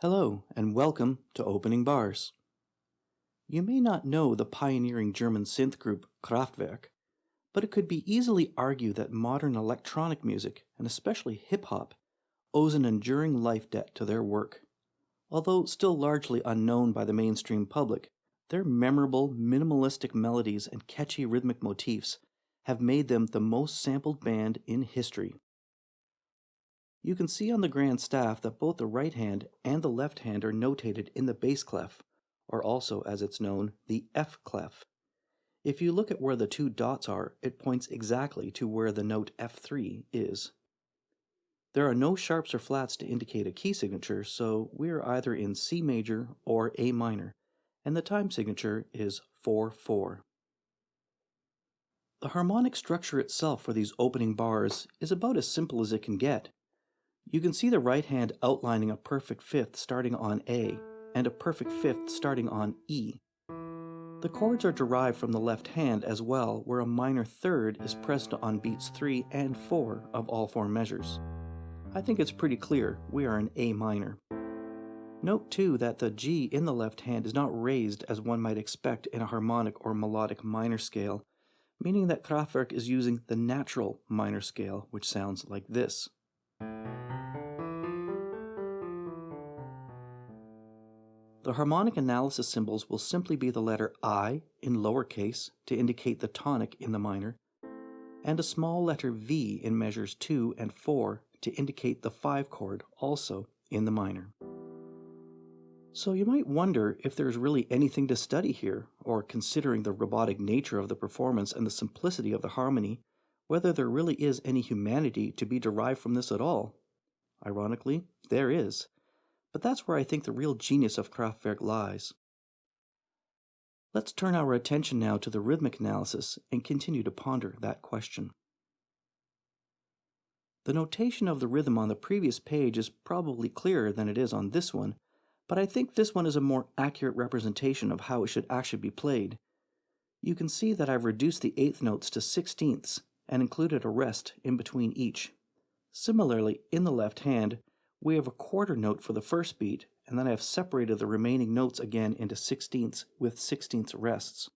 Hello, and welcome to Opening Bars. You may not know the pioneering German synth group Kraftwerk, but it could be easily argued that modern electronic music, and especially hip hop, owes an enduring life debt to their work. Although still largely unknown by the mainstream public, their memorable, minimalistic melodies and catchy rhythmic motifs have made them the most sampled band in history. You can see on the grand staff that both the right hand and the left hand are notated in the bass clef, or also, as it's known, the F clef. If you look at where the two dots are, it points exactly to where the note F3 is. There are no sharps or flats to indicate a key signature, so we are either in C major or A minor, and the time signature is 4/4. The harmonic structure itself for these opening bars is about as simple as it can get. You can see the right hand outlining a perfect fifth starting on A and a perfect fifth starting on E. The chords are derived from the left hand as well, where a minor third is present on beats 3 and 4 of all four measures. I think it's pretty clear we are in A minor. Note too that the G in the left hand is not raised as one might expect in a harmonic or melodic minor scale, meaning that Kraftwerk is using the natural minor scale, which sounds like this. The harmonic analysis symbols will simply be the letter I in lowercase to indicate the tonic in the minor, and a small letter V in measures 2 and 4 to indicate the 5 chord also in the minor. So you might wonder if there's really anything to study here, or considering the robotic nature of the performance and the simplicity of the harmony, whether there really is any humanity to be derived from this at all. Ironically, there is. But that's where I think the real genius of Kraftwerk lies. Let's turn our attention now to the rhythmic analysis and continue to ponder that question. The notation of the rhythm on the previous page is probably clearer than it is on this one, but I think this one is a more accurate representation of how it should actually be played. You can see that I've reduced the eighth notes to sixteenths and included a rest in between each. Similarly, in the left hand, we have a quarter note for the first beat, and then I have separated the remaining notes again into sixteenths with sixteenths rests.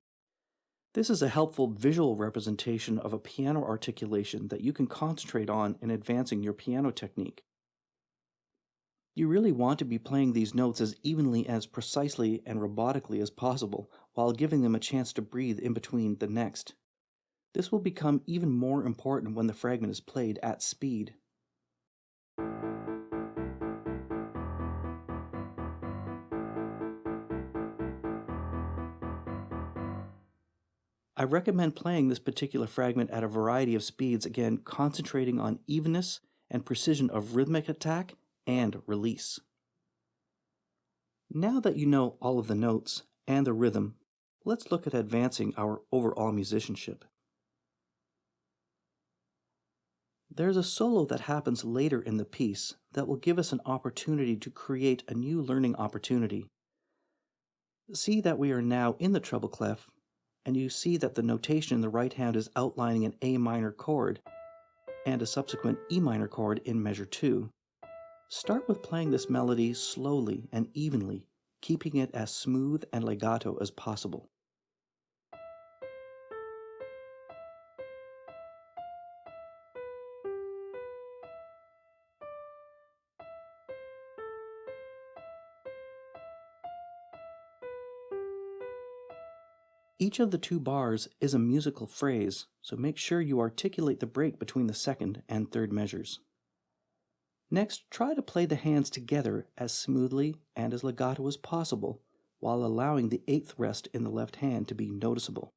This is a helpful visual representation of a piano articulation that you can concentrate on in advancing your piano technique. You really want to be playing these notes as evenly, as precisely, and robotically as possible, while giving them a chance to breathe in between the next. This will become even more important when the fragment is played at speed. I recommend playing this particular fragment at a variety of speeds, again concentrating on evenness and precision of rhythmic attack and release. Now that you know all of the notes and the rhythm, let's look at advancing our overall musicianship. There's a solo that happens later in the piece that will give us an opportunity to create a new learning opportunity. See that we are now in the treble clef, and you see that the notation in the right hand is outlining an A minor chord and a subsequent E minor chord in measure 2. Start with playing this melody slowly and evenly, keeping it as smooth and legato as possible. Each of the two bars is a musical phrase, so make sure you articulate the break between the second and third measures. Next, try to play the hands together as smoothly and as legato as possible, while allowing the eighth rest in the left hand to be noticeable.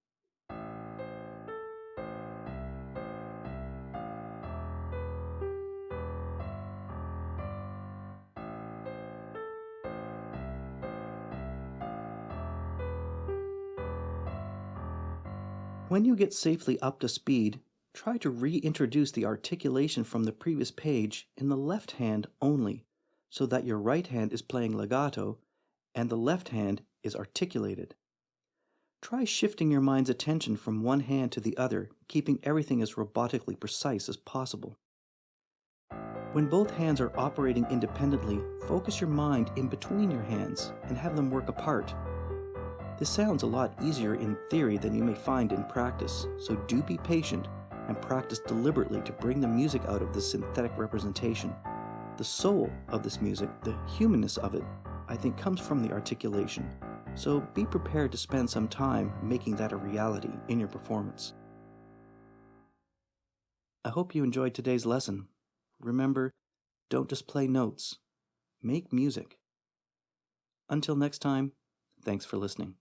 When you get safely up to speed, try to reintroduce the articulation from the previous page in the left hand only, so that your right hand is playing legato and the left hand is articulated. Try shifting your mind's attention from one hand to the other, keeping everything as robotically precise as possible. When both hands are operating independently, focus your mind in between your hands and have them work apart. This sounds a lot easier in theory than you may find in practice, so do be patient and practice deliberately to bring the music out of the synthetic representation. The soul of this music, the humanness of it, I think comes from the articulation, so be prepared to spend some time making that a reality in your performance. I hope you enjoyed today's lesson. Remember, don't just play notes, make music. Until next time, thanks for listening.